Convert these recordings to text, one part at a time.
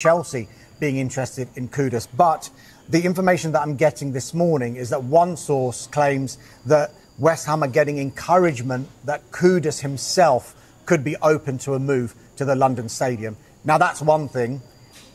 Chelsea being interested in Kudus. But the information that I'm getting this morning is that one source claims that West Ham are getting encouragement that Kudus himself could be open to a move to the London Stadium. Now, that's one thing.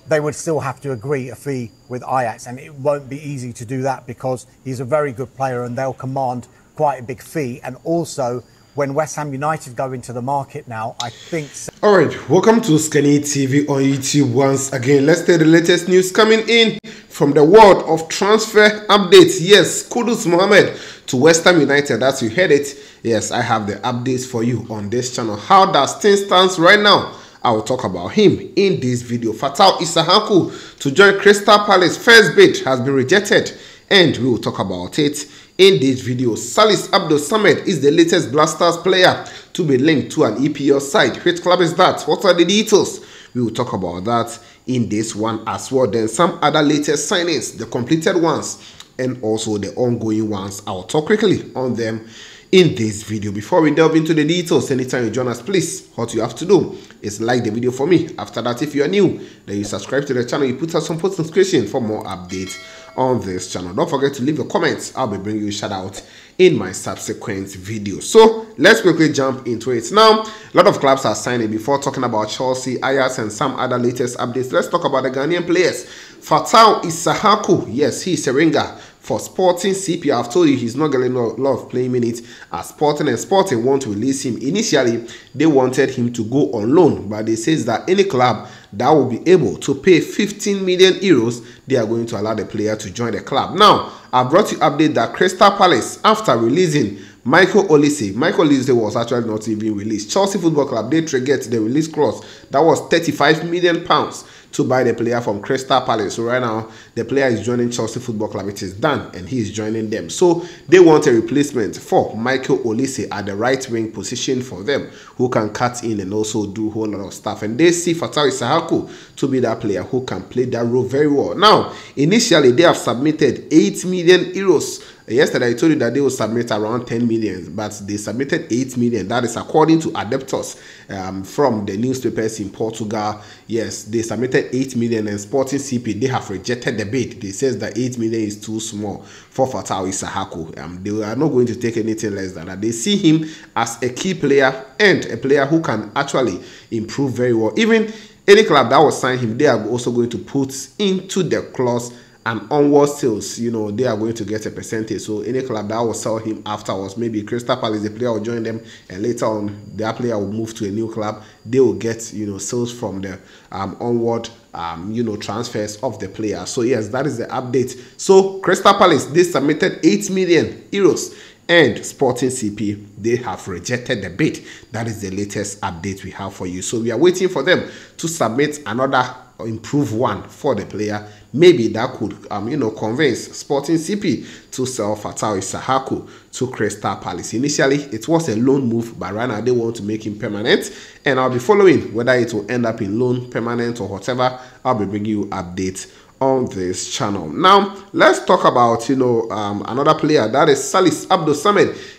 They would still have to agree a fee with Ajax, and it won't be easy to do that because he's a very good player and they'll command quite a big fee. And also, when West Ham United go into the market now, I think... All right, welcome to Skinny TV on YouTube once again. Let's take the latest news coming in from the world of transfer updates. Yes, Kudus Mohammed to West Ham United, as you heard it. Yes, I have the updates for you on this channel. How does things stand right now? I will talk about him in this video. Issahaku to join Crystal Palace. First bid has been rejected, and we will talk about it in this video. Salis is the latest Blasters player to be linked to an EPL side. Which club is that? What are the details? We will talk about that in this one as well. Then some other latest signings, the completed ones and also the ongoing ones. I will talk quickly on them in this video. Before we delve into the details, anytime you join us, please, what you have to do is like the video for me. After that, if you are new, then you subscribe to the channel, you put us some post notification for more updates on this channel. Don't forget to leave your comments. I'll be bringing you a shout out in my subsequent video. So let's quickly jump into it. Now, a lot of clubs are signing. Before talking about Chelsea, Ajax, and some other latest updates, let's talk about the Ghanaian players. Issahaku, yes, he's a ringer for Sporting CP. I've told you he's not getting a lot of playing minutes at Sporting, and Sporting want to release him. Initially, they wanted him to go on loan, but they says that any club that will be able to pay 15 million euros, they are going to allow the player to join the club. Now, I brought you update that Crystal Palace, after releasing Michael Olise was actually not even released. Chelsea Football Club, they triggered the release clause that was 35 million pounds to buy the player from Crystal Palace. So right now, the player is joining Chelsea Football Club. It is done, and he is joining them. So they want a replacement for Michael Olise at the right wing position for them, who can cut in and also do a whole lot of stuff. And they see Issahaku to be that player who can play that role very well. Now, initially, they have submitted 8 million euros. Yesterday, I told you that they will submit around 10 million, but they submitted 8 million. That is according to Adeptos from the newspapers in Portugal. Yes, they submitted 8 million, and Sporting CP, they have rejected the bid. They says that 8 million is too small for Issahaku. They are not going to take anything less than that. They see him as a key player and a player who can actually improve very well. Even any club that will sign him, they are also going to put into the clause and onward sales, you know, they are going to get a percentage. So any club that will sell him afterwards, maybe Crystal Palace, the player will join them, and later on that player will move to a new club. They will get, you know, sales from the onward you know, transfers of the player. So yes, that is the update. So Crystal Palace, they submitted 8 million euros, and Sporting CP, they have rejected the bid. That is the latest update we have for you. So we are waiting for them to submit another improved one for the player. Maybe that could you know, convince Sporting CP to sell Issahaku to Crystal Palace. Initially, it was a loan move, but right now they want to make him permanent, and I'll be following whether it will end up in loan, permanent, or whatever. I'll be bringing you updates on this channel. Now, let's talk about, you know, another player, that is Salis.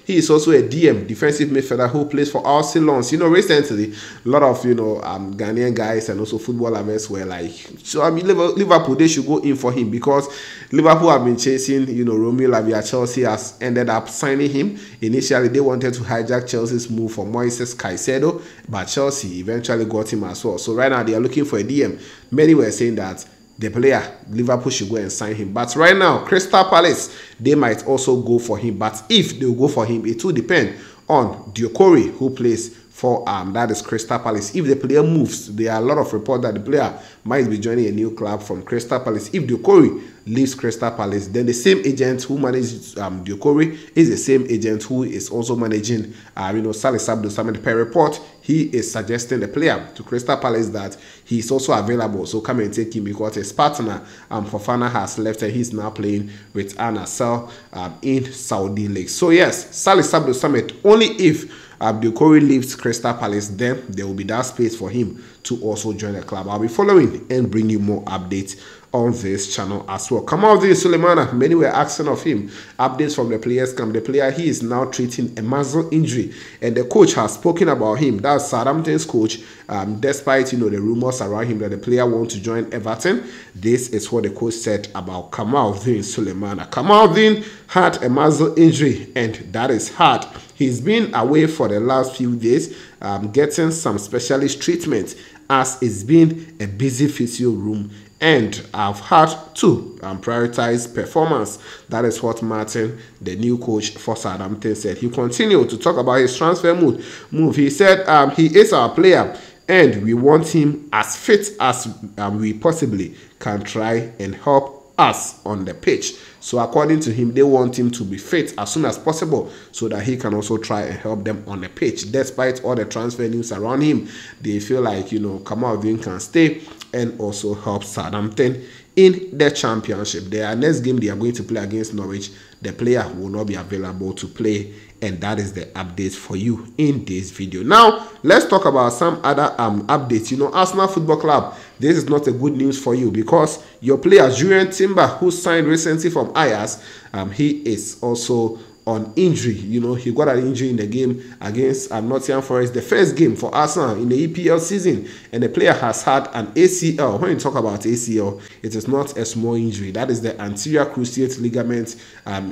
He is also a DM, defensive midfielder, who plays for Arsenal. You know, recently, a lot of, you know, Ghanaian guys and also football lovers were like, so I mean, Liverpool, they should go in for him, because Liverpool have been chasing, you know, Romeo Lavia. Chelsea has ended up signing him. Initially, they wanted to hijack Chelsea's move for Moises Caicedo, but Chelsea eventually got him as well. So right now, they are looking for a DM. Many were saying that the player, Liverpool should go and sign him. But right now, Crystal Palace, they might also go for him. But if they will go for him, it will depend on Diokori, who plays for that is Crystal Palace. If the player moves, there are a lot of reports that the player might be joining a new club from Crystal Palace. If Diokori leaves Crystal Palace, then the same agent who manages Diokori is the same agent who is also managing you know, Salis. Per report, he is suggesting the player to Crystal Palace that he is also available, so come and take him, because his partner Fofana has left and he's now playing with Al Nassr in Saudi League. So yes, Salis only if Diokori leaves Crystal Palace, then there will be that space for him to also join the club. I'll be following and bring you more updates on this channel as well. Kamaldeen Sulemana, many were asking of him updates from the players camp. The player, he is now treating a muscle injury, and the coach has spoken about him. That's Southampton's coach. Despite the rumors around him that the player wants to join Everton, this is what the coach said about Kamaldeen Sulemana. Kamaldeen had a muscle injury, and that is hard. He's been away for the last few days, getting some specialist treatment, as it's been a busy physio room, and I've had to prioritize performance. That is what Martin, the new coach for Southampton, said. He continued to talk about his transfer move. He said he is our player, and we want him as fit as we possibly can try and help us on the pitch. So according to him, they want him to be fit as soon as possible so that he can also try and help them on the pitch. Despite all the transfer news around him, they feel like Kamaldeen can stay and also help Southampton in the championship. Their next game they are going to play against Norwich, the player will not be available to play, and that is the update for you in this video. Now let's talk about some other updates. Arsenal Football Club, this is not a good news for you, because your player Julian Timber, who signed recently from Ajax, he is also on injury. He got an injury in the game against Nottingham Forest, the first game for Arsenal in the EPL season, and the player has had an ACL. When you talk about ACL, it is not a small injury. That is the anterior cruciate ligament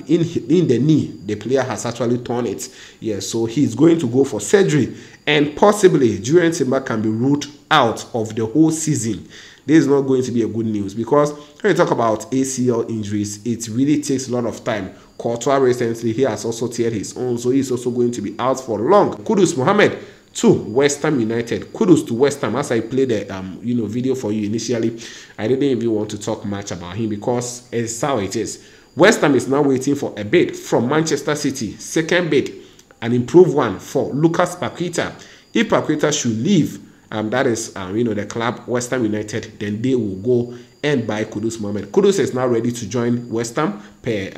in the knee. The player has actually torn it. Yes, so he's going to go for surgery, and possibly Julian Timber can be ruled out of the whole season. This is not going to be a good news, because when you talk about ACL injuries, it really takes a lot of time. Courtois recently, he has also teared his own, so he's also going to be out for long. Kudus Mohammed to West Ham United. Kudus to West Ham. As I played the video for you initially, I didn't even want to talk much about him, because it's how it is. West Ham is now waiting for a bid from Manchester City, second bid, an improved one for Lucas Paqueta. If Paqueta should leave, that is the club West Ham United, then they will go and buy Kudus Mohammed. Kudus is now ready to join West Ham per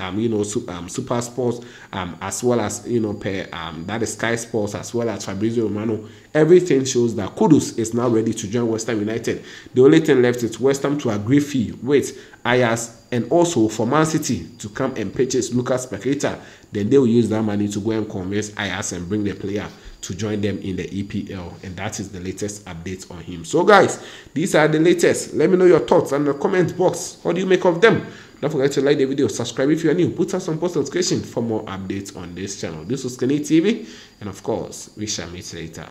Super Sports, as well as per that is Sky Sports, as well as Fabrizio Romano. Everything shows that Kudus is now ready to join West Ham United. The only thing left is West Ham to agree fee with Ajax, and also for Man City to come and purchase Lucas Paqueta. Then they will use that money to go and convince Ajax and bring the player to join them in the EPL, and that is the latest update on him. So guys, these are the latest. Let me know your thoughts in the comment box. What do you make of them? Don't forget to like the video, subscribe if you are new, put us on post notification for more updates on this channel. This was Kudus TV, and of course we shall meet later.